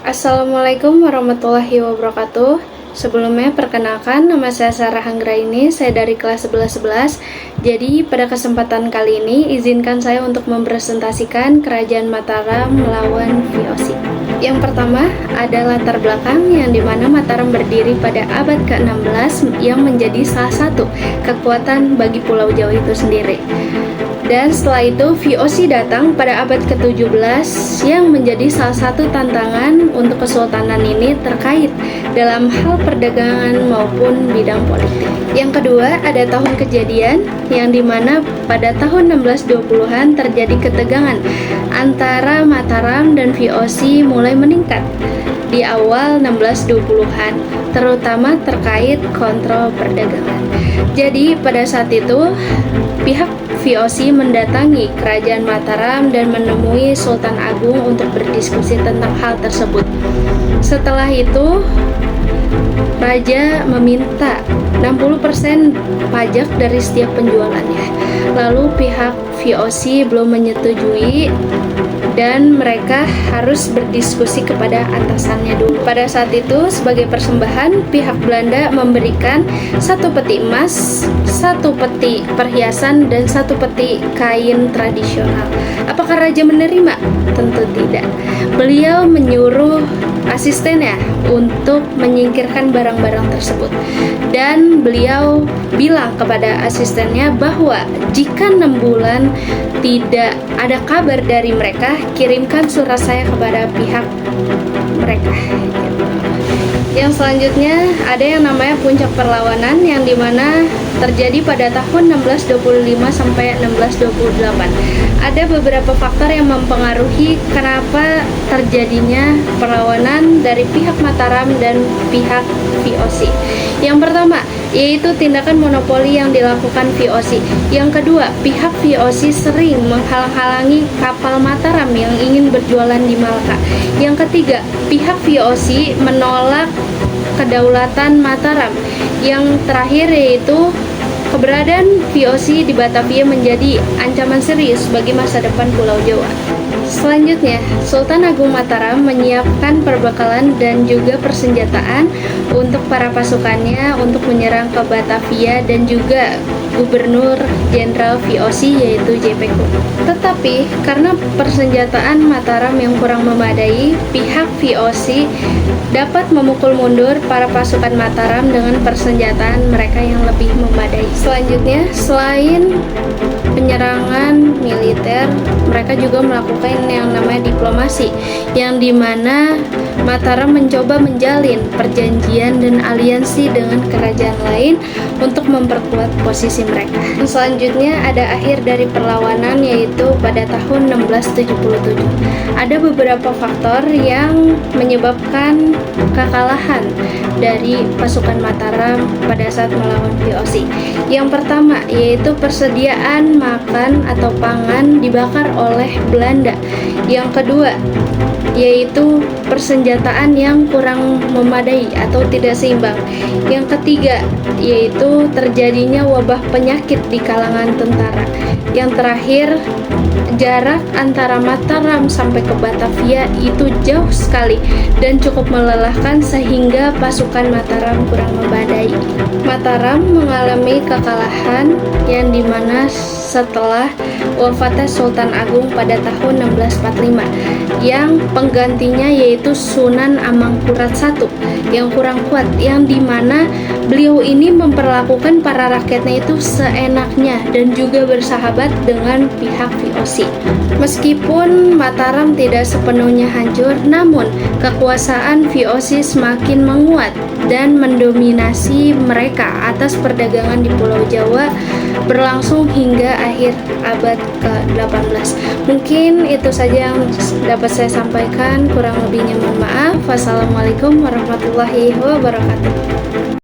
Assalamualaikum warahmatullahi wabarakatuh. Sebelumnya perkenalkan, nama saya Sarah Anggraini, saya dari kelas 1111. Jadi pada kesempatan kali ini izinkan saya untuk mempresentasikan Kerajaan Mataram melawan VOC. Yang pertama ada latar belakang yang dimana Mataram berdiri pada abad ke-16 yang menjadi salah satu kekuatan bagi Pulau Jawa itu sendiri. Dan setelah itu VOC datang pada abad ke-17 yang menjadi salah satu tantangan untuk kesultanan ini terkait dalam hal perdagangan maupun bidang politik. Yang kedua ada tahun kejadian yang dimana pada tahun 1620-an terjadi ketegangan antara Mataram dan VOC mulai meningkat di awal 1620-an, terutama terkait kontrol perdagangan. Jadi pada saat itu pihak VOC mendatangi Kerajaan Mataram dan menemui Sultan Agung untuk berdiskusi tentang hal tersebut. Setelah itu, Raja meminta 60% pajak dari setiap penjualannya. Lalu pihak VOC belum menyetujui dan mereka harus berdiskusi kepada atasannya dulu. Pada saat itu, sebagai persembahan, pihak Belanda memberikan 1 peti emas, 1 peti perhiasan, dan 1 peti kain tradisional. Apakah Raja menerima? Tentu tidak. Beliau menyuruh asistennya untuk menyingkirkan barang-barang tersebut. Dan beliau bilang kepada asistennya bahwa jika 6 bulan tidak ada kabar dari mereka, kirimkan surat saya kepada pihak mereka. Yang selanjutnya ada yang namanya puncak perlawanan yang dimana terjadi pada tahun 1625 sampai 1628. Ada beberapa faktor yang mempengaruhi kenapa terjadinya perlawanan dari pihak Mataram dan pihak VOC. Yang pertama yaitu tindakan monopoli yang dilakukan VOC. Yang kedua, pihak VOC sering menghalang-halangi kapal Mataram yang ingin berjualan di Malaka. Yang ketiga, pihak VOC menolak kedaulatan Mataram. Yang terakhir yaitu keberadaan VOC di Batavia menjadi ancaman serius bagi masa depan Pulau Jawa. Selanjutnya, Sultan Agung Mataram menyiapkan perbekalan dan juga persenjataan untuk para pasukannya untuk menyerang ke Batavia dan juga Gubernur Jenderal VOC yaitu JP Cook. Tetapi karena persenjataan Mataram yang kurang memadai, pihak VOC dapat memukul mundur para pasukan Mataram dengan persenjataan mereka yang lebih memadai. Selanjutnya, selain penyerangan militer, mereka juga melakukan yang namanya diplomasi, yang dimana Mataram mencoba menjalin perjanjian dan aliansi dengan kerajaan lain untuk memperkuat posisi mereka. Selanjutnya ada akhir dari perlawanan yaitu pada tahun 1677. Ada beberapa faktor yang menyebabkan kekalahan dari pasukan Mataram pada saat melawan VOC. Yang pertama yaitu persediaan makan atau pangan dibakar oleh Belanda. Yang kedua yaitu persenjataan yang kurang memadai atau tidak seimbang. Yang ketiga yaitu terjadinya wabah penyakit di kalangan tentara. Yang terakhir, jarak antara Mataram sampai ke Batavia itu jauh sekali dan cukup melelahkan sehingga pasukan Mataram kurang memadai. Mataram mengalami kekalahan yang dimana setelah wafatnya Sultan Agung pada tahun 1645 yang penggantinya yaitu Sunan Amangkurat I yang kurang kuat, yang dimana beliau ini memperlakukan para rakyatnya itu seenaknya dan juga bersahabat dengan pihak VOC. Meskipun Mataram tidak sepenuhnya hancur, namun kekuasaan VOC semakin menguat dan mendominasi mereka atas perdagangan di Pulau Jawa berlangsung hingga akhir abad ke-18. Mungkin itu saja yang dapat saya sampaikan, kurang lebihnya mohon maaf. Wassalamualaikum warahmatullahi wabarakatuh.